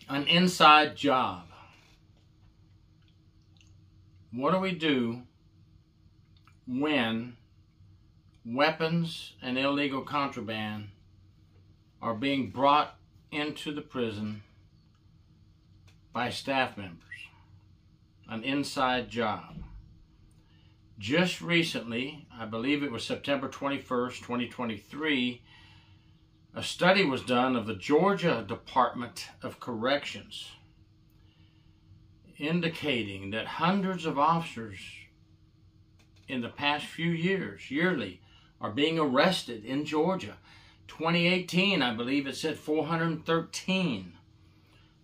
An inside job. What do we do when weapons and illegal contraband are being brought into the prison by staff members? An inside job. Just recently, I believe it was September 21st, 2023, a study was done of the Georgia Department of Corrections, indicating that hundreds of officers in the past few years, yearly, are being arrested in Georgia. 2018, I believe it said 413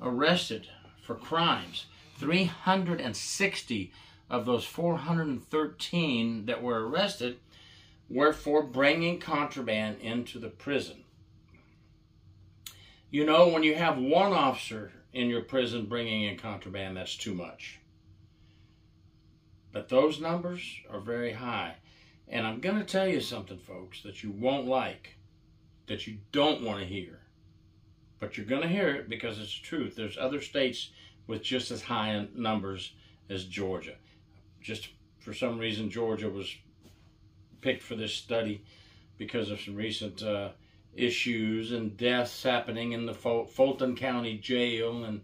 arrested for crimes. 360 of those 413 that were arrested were for bringing contraband into the prison. You know, when you have one officer in your prison bringing in contraband, that's too much. But those numbers are very high. And I'm going to tell you something, folks, that you won't like, that you don't want to hear. But you're going to hear it because it's the truth. There's other states with just as high numbers as Georgia. Just for some reason, Georgia was picked for this study because of some recent issues and deaths happening in the Fulton County Jail and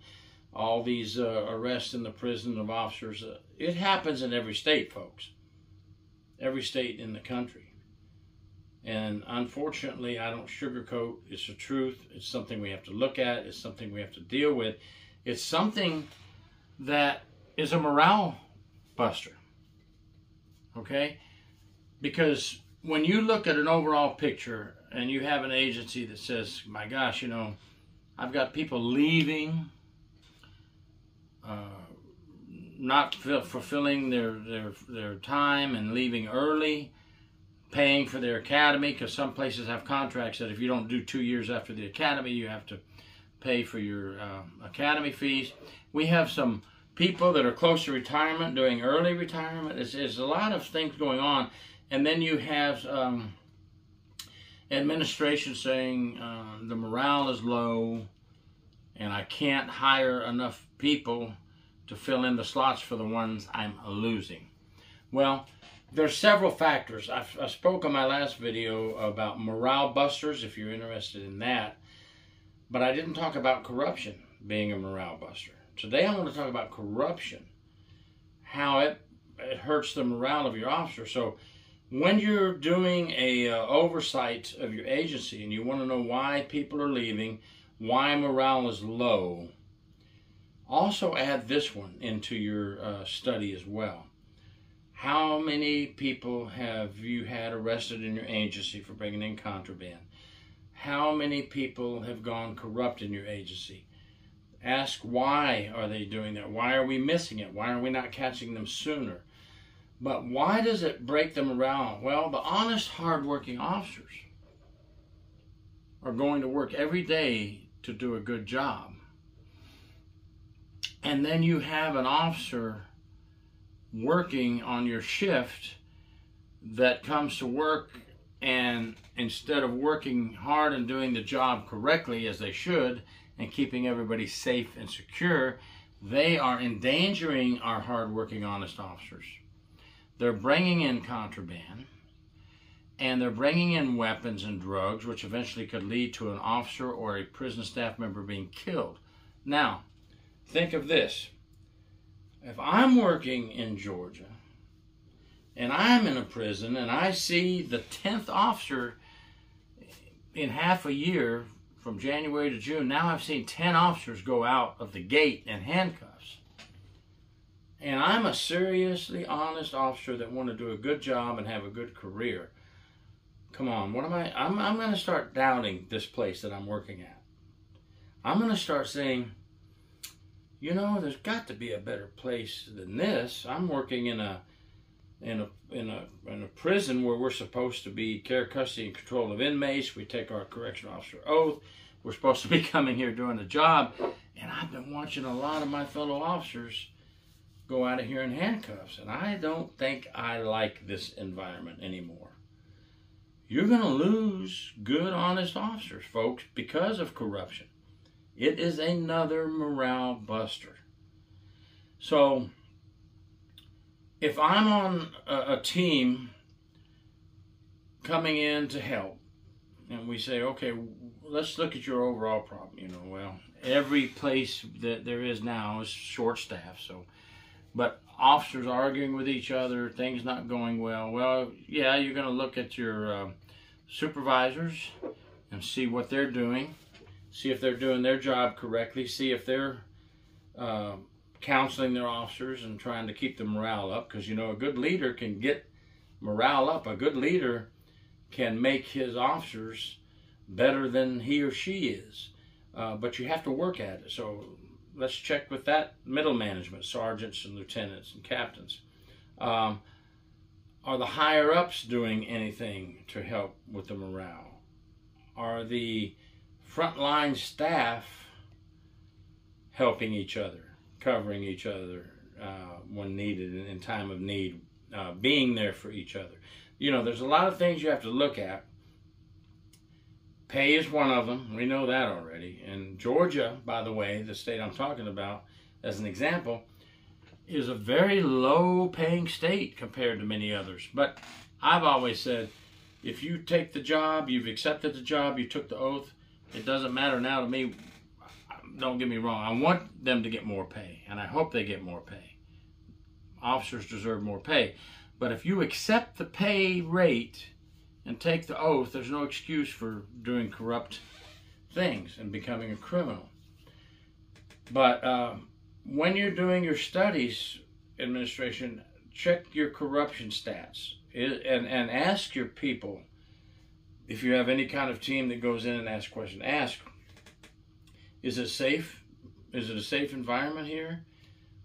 all these arrests in the prison of officers. It happens in every state, folks. Every state in the country. And unfortunately, I don't sugarcoat. It's the truth. It's something we have to look at. It's something we have to deal with. It's something that is a morale buster. Okay? Because when you look at an overall picture and you have an agency that says, my gosh, you know, I've got people leaving, not fulfilling their time and leaving early, paying for their academy, because some places have contracts that if you don't do 2 years after the academy, you have to pay for your academy fees. We have some people that are close to retirement doing early retirement. There's a lot of things going on. And then you have administration saying the morale is low and I can't hire enough people to fill in the slots for the ones I'm losing. Well, there's several factors. I spoke on my last video about morale busters, if you're interested in that. But I didn't talk about corruption being a morale buster. Today I want to talk about corruption, how it hurts the morale of your officer. So when you're doing a oversight of your agency and you want to know why people are leaving, why morale is low, also add this one into your study as well. How many people have you had arrested in your agency for bringing in contraband? How many people have gone corrupt in your agency? Ask why are they doing that? Why are we missing it? Why are we not catching them sooner? But why does it break the morale? Well, the honest, hard-working officers are going to work every day to do a good job. And then you have an officer working on your shift that comes to work, and instead of working hard and doing the job correctly as they should and keeping everybody safe and secure, they are endangering our hard-working, honest officers. They're bringing in contraband, and they're bringing in weapons and drugs, which eventually could lead to an officer or a prison staff member being killed. Now, think of this. If I'm working in Georgia, and I'm in a prison, and I see the 10th officer in half a year, from January to June, now I've seen 10 officers go out of the gate in handcuffs. And I'm a seriously honest officer that want to do a good job and have a good career. Come on, what am I? I'm going to start doubting this place that I'm working at. I'm going to start saying, you know, there's got to be a better place than this. I'm working in a prison where we're supposed to be care, custody, and control of inmates. We take our correctional officer oath. We're supposed to be coming here doing the job. And I've been watching a lot of my fellow officers go out of here in handcuffs. And I don't think I like this environment anymore. You're going to lose good, honest officers, folks, because of corruption. It is another morale buster. So if I'm on a team coming in to help, and we say, okay, let's look at your overall problem. You know, well, every place that there is now is short staff. So, but officers arguing with each other, things not going well. Well, yeah, you're going to look at your supervisors and see what they're doing, see if they're doing their job correctly, see if they're counseling their officers and trying to keep the morale up. Because, you know, a good leader can get morale up. A good leader can make his officers better than he or she is. But you have to work at it. So let's check with that middle management, sergeants and lieutenants and captains. Are the higher ups doing anything to help with the morale? Are the frontline staff helping each other, covering each other when needed, in time of need, being there for each other? You know, there's a lot of things you have to look at. Pay is one of them. We know that already. And Georgia, by the way, the state I'm talking about, as an example, is a very low-paying state compared to many others. But I've always said, if you take the job, you've accepted the job, you took the oath, it doesn't matter now to me. Don't get me wrong. I want them to get more pay, and I hope they get more pay. Officers deserve more pay. But if you accept the pay rate and take the oath, there's no excuse for doing corrupt things and becoming a criminal. But when you're doing your studies, administration, check your corruption stats and ask your people, if you have any kind of team that goes in and asks questions, ask, is it safe? Is it a safe environment here?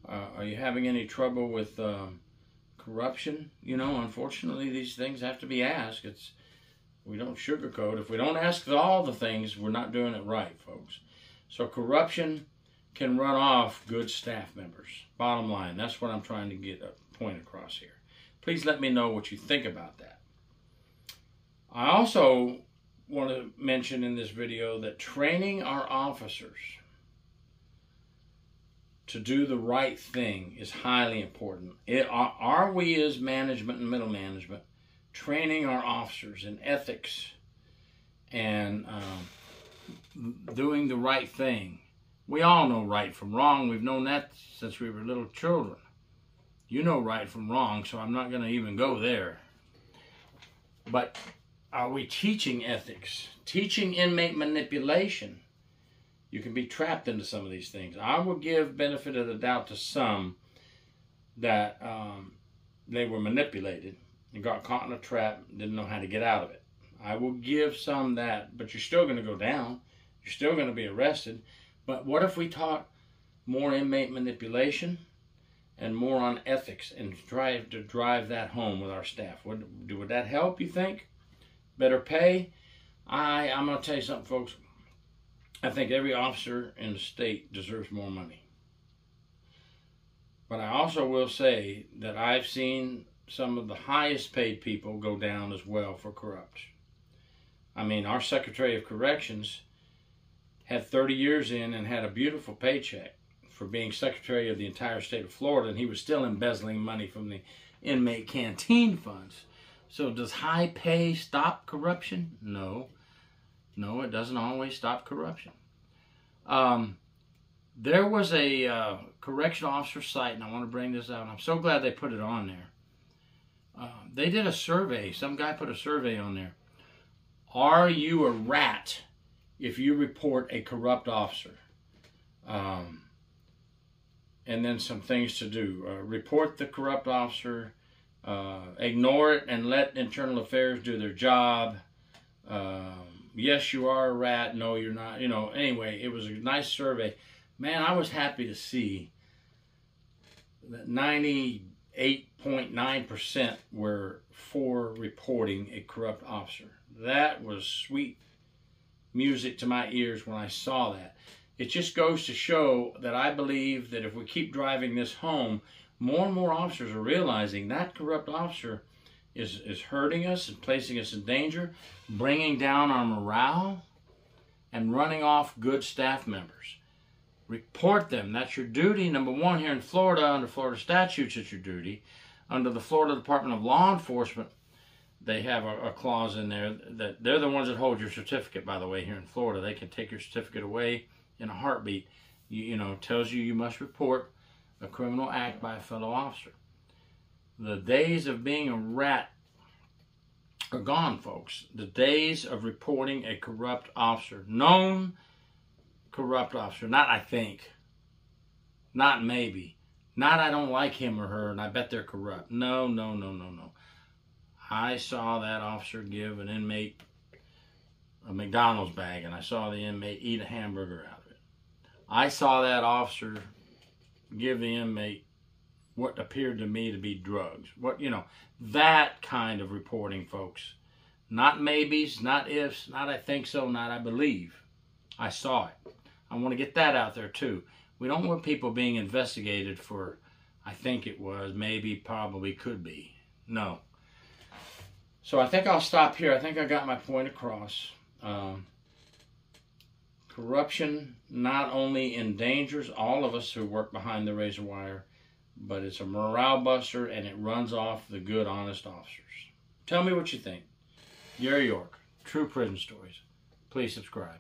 Are you having any trouble with corruption? You know, unfortunately, these things have to be asked. We don't sugarcoat. If we don't ask all the things, we're not doing it right, folks. So corruption can run off good staff members. Bottom line, that's what I'm trying to get a point across here. Please let me know what you think about that. I also want to mention in this video that training our officers to do the right thing is highly important. Are we as management and middle management training our officers in ethics and doing the right thing? We all know right from wrong. We've known that since we were little children. You know right from wrong, so I'm not going to even go there. But are we teaching ethics? Teaching inmate manipulation? You can be trapped into some of these things. I will give benefit of the doubt to some that they were manipulated and got caught in a trap and didn't know how to get out of it. I will give some that, but you're still going to go down. You're still going to be arrested. But what if we taught more inmate manipulation and more on ethics and try to drive that home with our staff? Would that help, you think? Better pay? I'm going to tell you something, folks. I think every officer in the state deserves more money. But I also will say that I've seen some of the highest paid people go down as well for corruption. I mean, our Secretary of Corrections had 30 years in and had a beautiful paycheck for being Secretary of the entire state of Florida, and he was still embezzling money from the inmate canteen funds. So does high pay stop corruption? No. No, it doesn't always stop corruption. There was a correctional officer site, and I want to bring this out, and I'm so glad they put it on there. They did a survey. Some guy put a survey on there. Are you a rat if you report a corrupt officer? And then some things to do. Report the corrupt officer. Ignore it and let internal affairs do their job. Yes, you are a rat. No, you're not. You know, anyway, it was a nice survey. Man, I was happy to see that 98.9% were for reporting a corrupt officer. That was sweet music to my ears when I saw that. It just goes to show that I believe that if we keep driving this home, more and more officers are realizing that corrupt officer is hurting us and placing us in danger, bringing down our morale, and running off good staff members. Report them. That's your duty. Number one, here in Florida, under Florida statutes, it's your duty. Under the Florida Department of Law Enforcement, they have a clause in there that they're the ones that hold your certificate, by the way, here in Florida. They can take your certificate away in a heartbeat. It tells you must report a criminal act by a fellow officer. The days of being a rat are gone, folks. The days of reporting a corrupt officer, known corrupt officer, not I think, not maybe, not I don't like him or her and I bet they're corrupt. No. I saw that officer give an inmate a McDonald's bag and I saw the inmate eat a hamburger out of it. I saw that officer give the inmate what appeared to me to be drugs. That kind of reporting, folks. Not maybes, not ifs, not I think so, not I believe. I saw it. I want to get that out there too. We don't want people being investigated for I think it was, maybe, probably, could be. No. So I think I'll stop here. I think I got my point across. Corruption not only endangers all of us who work behind the razor wire, but it's a morale buster and it runs off the good, honest officers. Tell me what you think. Gary York, True Prison Stories. Please subscribe.